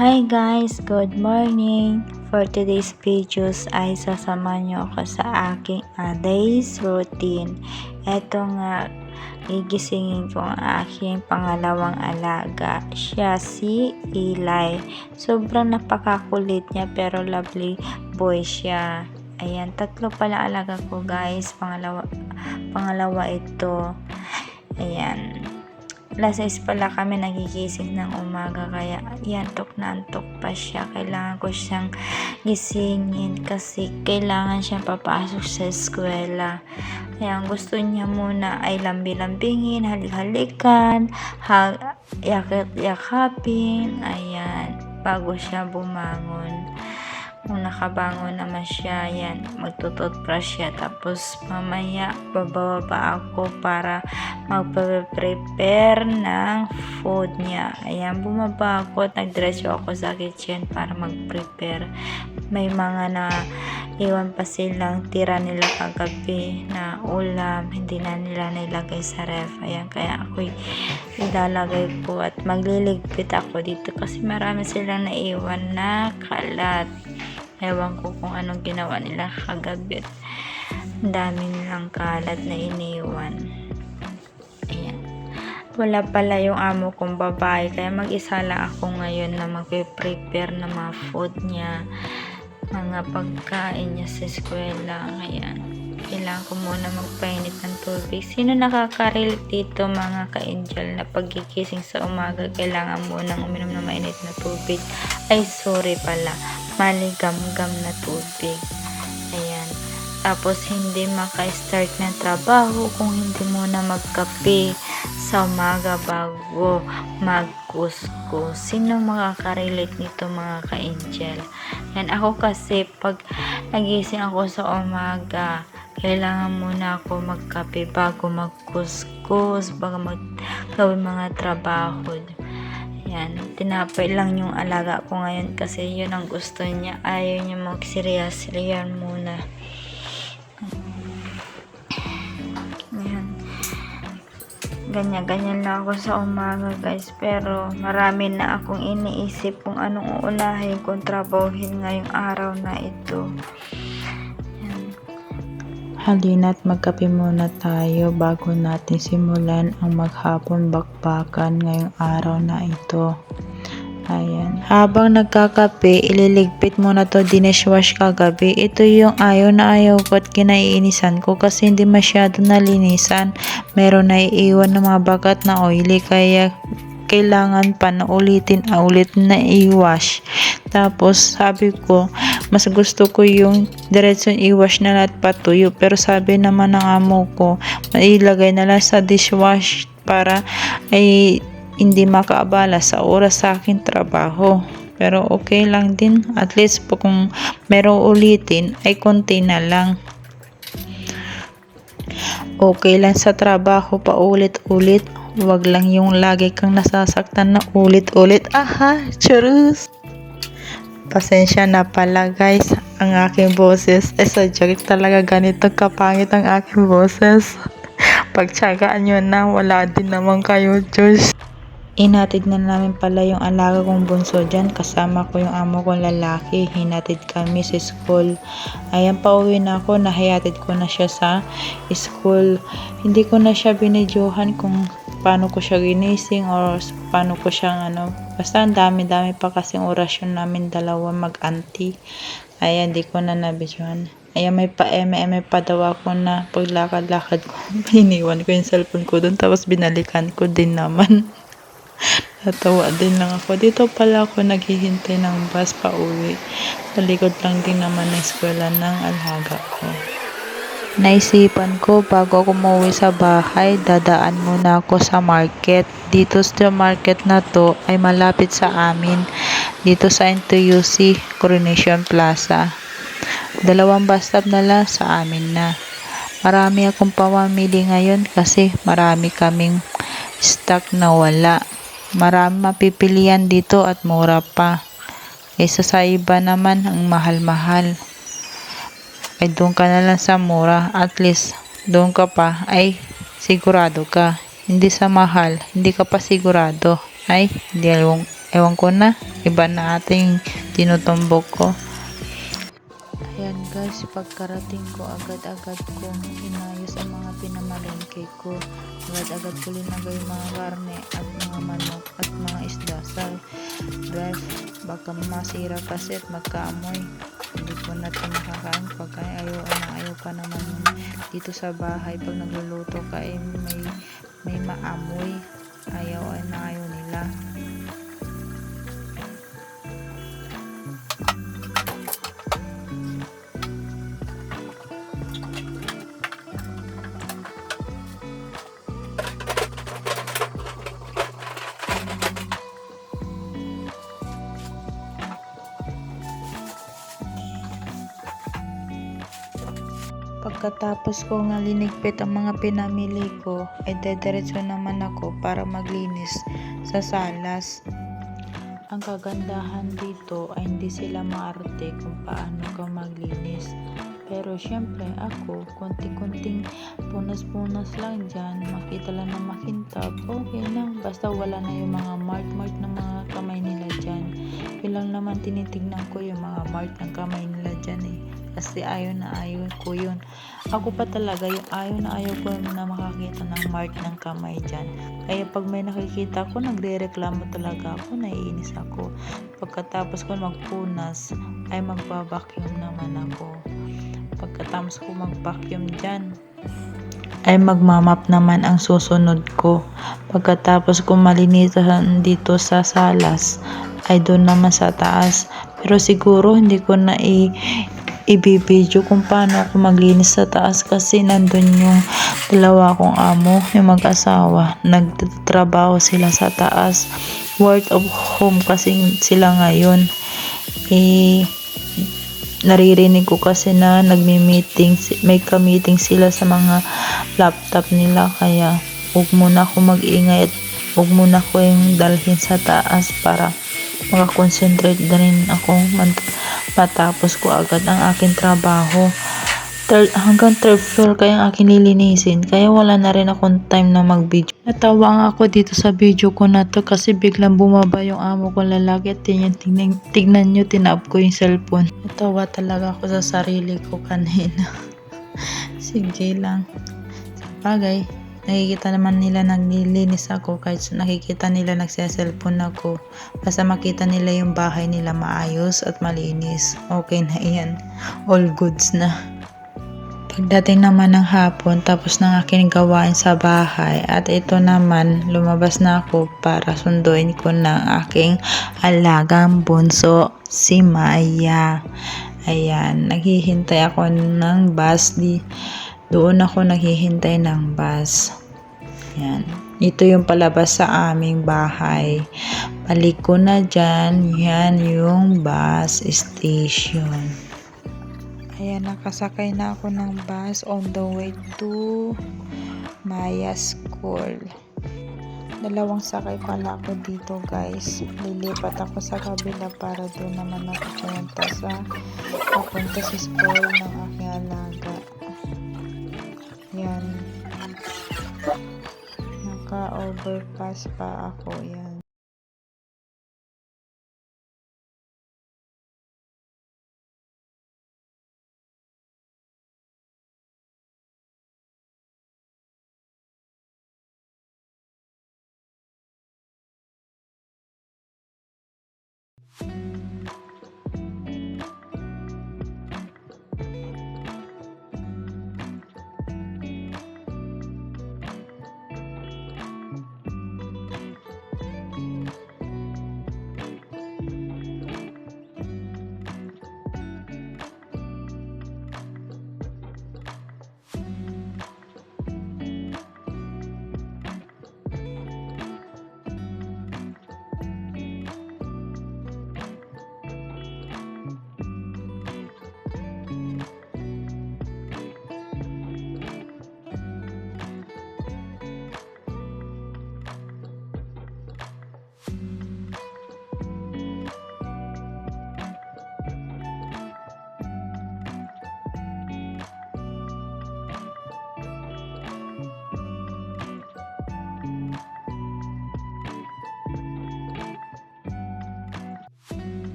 Hi guys, good morning. For today's videos ay sasama niyo ako sa aking day's routine. Ito nga, gigisingin ko ang aking pangalawang alaga. Siya si Eli. Sobrang napakakulit niya pero lovely boy siya. Ayan, tatlo pala alaga ko guys. Pangalawa ito. Ayan. Alas 6 pala kami nagigising ng umaga kaya antok na antok pa siya. Kailangan ko siyang gisingin kasi kailangan siyang papasok sa eskwela. Kaya ang gusto niya muna ay lambi-lambingin, halik-halikan, yakapin, ayan, bago siya bumangon. Kung nakabangon naman siya, yan, magtututbrush siya. Tapos mamaya bababa ako para magpa-prepare ng food niya. Ayan, bumaba ako at nagdiretso ako sa kitchen para mag-prepare. May mga na iwan pa silang tira nila kagabi na ulam, hindi na nila nilagay sa ref. Ayan, kaya ako ilalagay ko at magliligpit ako dito kasi marami silang naiwan na kalat. Ewan ko kung anong ginawa nila kagabi. Ang dami nilang kalat na iniwan. Ayan. Wala pala yung amo kong babae. Kaya mag-isa lang ako ngayon na mag-prepare na mga food niya. Mga pagkain niya sa eskwela. Ayan. Kailangan ko muna magpainit ng tubig. Sino nakaka-relate dito mga ka-angel na pagkikising sa umaga kailangan munang uminom ng mainit na tubig? Ay sorry pala, maligam-gam na tubig. Ayan. Tapos hindi maka-start ng trabaho kung hindi muna magkape sa umaga bago magkuskus. Sino makaka-relate nito mga ka-angel? Yan, ako kasi pag nagising ako sa umaga, kailangan muna ako magkape bago magkuskus, bago gawin mga trabaho. Yan, tinapay lang yung alaga ko ngayon kasi yun ang gusto niya. Ayaw niya mag-siriya-siriyan muna. Yan. Ganyan-ganyan lang ako sa umaga guys. Pero marami na akong iniisip kung anong uunahin kong trabahuhin ngayong araw na ito. Halina't magkape muna tayo bago natin simulan ang maghapon bakbakan ngayong araw na ito. Ayan. Habang nagkakape, ililigpit muna to dinishwash kagabi. Ito yung ayaw na ayaw ko at kinaiinisan ko kasi hindi masyado nalinisan. Meron na iiwan ng mga bagat na oily kaya kailangan pa na ulit na i-wash. Tapos sabi ko, mas gusto ko yung diretsong i-wash na lahat patuyo. Pero sabi naman ng amo ko, mailagay na lang sa dishwash para ay hindi makaabala sa oras sa aking trabaho. Pero okay lang din. At least po kung meron ulitin ay konti na lang. Okay lang sa trabaho pa ulit-ulit. Wag lang yung lagi kang nasasaktan na ulit-ulit. Aha, churus! Pasensya na pala guys, ang aking boses. Sadya talaga ganito kapangit ang aking boses. Pagtsagaan nyo na, wala din naman kayo, Diyos. Inatid na namin pala yung alaga kong bunso dyan. Kasama ko yung amo kong lalaki. Hinatid kami sa school. Ayan, pauwi na ako. Nahayatid ko na siya sa school. Hindi ko na siya binidyohan kung paano ko siya ginising or paano ko siyang basta ang dami-dami pa kasing orasyon namin dalawa mag-auntie. Ayan, di ko na nabidyohan. Ayan, may pa-eme pa daw ako na paglakad-lakad ko. Iniwan ko yung cellphone ko dun tapos binalikan ko din naman. Natawa din lang ako. Dito pala ako naghihintay ng bus pa uwi. Sa likod lang din naman ng eskwela ng alaga ko. Naisipan ko bago ako umuwi sa bahay, dadaan muna ako sa market. Dito sa market na to ay malapit sa amin. dito sa NTUC Coronation Plaza. 2 bus stop na lang sa amin na. Marami akong pamamili ngayon kasi marami kaming stock na wala. Marami mapipilian dito at mura pa. Kaysa sa iba naman ang mahal-mahal. Ay doon ka na lang sa mura. At least doon ka pa ay sigurado ka. Hindi sa mahal, hindi ka pa sigurado. Ay, hindi ewan ko na. Iba na ating tinutumbok ko. Ayan guys, pagkarating ko agad-agad kong inayos ang mga pinamalengke ko. Agad-agad ko linagay yung mga karne at mga manok at mga isda sa ref. Baka masira kasi at magkaamoy. Hindi ko na ito makakain pag ayaw pa naman dito sa bahay. Pag nagluluto ka ay may maamoy. Ayaw nila. Pagkatapos ko nga linigpit ang mga pinamili ko, ay dediretso naman ako para maglinis sa salas. Ang kagandahan dito ay hindi sila maarte kung paano ka maglinis. Pero syempre ako, konting-konting punas-punas lang dyan, makita lang na makintab, okay lang. Basta wala na yung mga mark na mga kamay nila dyan. Yun lang naman tinitignan ko yung mga mark ng kamay nila dyan eh. Kasi ayaw na ayaw ko yun. Ako pa talaga yung ayaw ko na makakita ng mark ng kamay dyan. Kaya pag may nakikita ko, nagre-reklamo talaga ako, naiinis ako. Pagkatapos ko magpunas, ay magbabacuum naman ako. Pagkatapos ko mag-vacuum dyan, ay magmamap naman ang susunod ko. Pagkatapos ko malinisan dito sa salas, ay doon naman sa taas. Pero siguro hindi ko na ibibideo kung paano ako maglinis sa taas kasi nandun yung dalawa kong amo, yung mag-asawa. Nagtatrabaho sila sa taas. Work of home kasi sila ngayon. Naririnig ko kasi na may ka-meeting sila sa mga laptop nila, kaya huwag muna ako mag-ingay at huwag muna ko yung dalhin sa taas para makakonsentrate na rin ako matapos ko agad ang aking trabaho. Hanggang third floor kaya ang aking lilinisin, kaya wala na rin akong time na mag-video. Natawa nga ako dito sa video ko na to kasi biglang bumaba yung amo kong lalaki at tignan nyo, tinap ko yung cellphone. Natawa talaga ako sa sarili ko kanina. Sige lang. Sabagay, nakikita naman nila naglilinis ako, kahit nakikita nila nagse-cellphone ako. Basta makita nila yung bahay nila maayos at malinis. Okay na yan. All goods na. Pagdating naman ng hapon, tapos ng aking gawain sa bahay, at ito naman, lumabas na ako para sunduin ko ng aking alagang bunso, si Maya. Ayan, naghihintay ako ng bus. Doon ako naghihintay ng bus. Ayan, ito yung palabas sa aming bahay. Balik ko na dyan, yan yung bus station. Ayan, nakasakay na ako ng bus on the way to Maya School. 2 sakay pala ako dito guys. Lilipat ako sa kabila para doon naman ako papunta sa school ng aking alaga. Ayan. Naka-overpass pa ako. Ayan.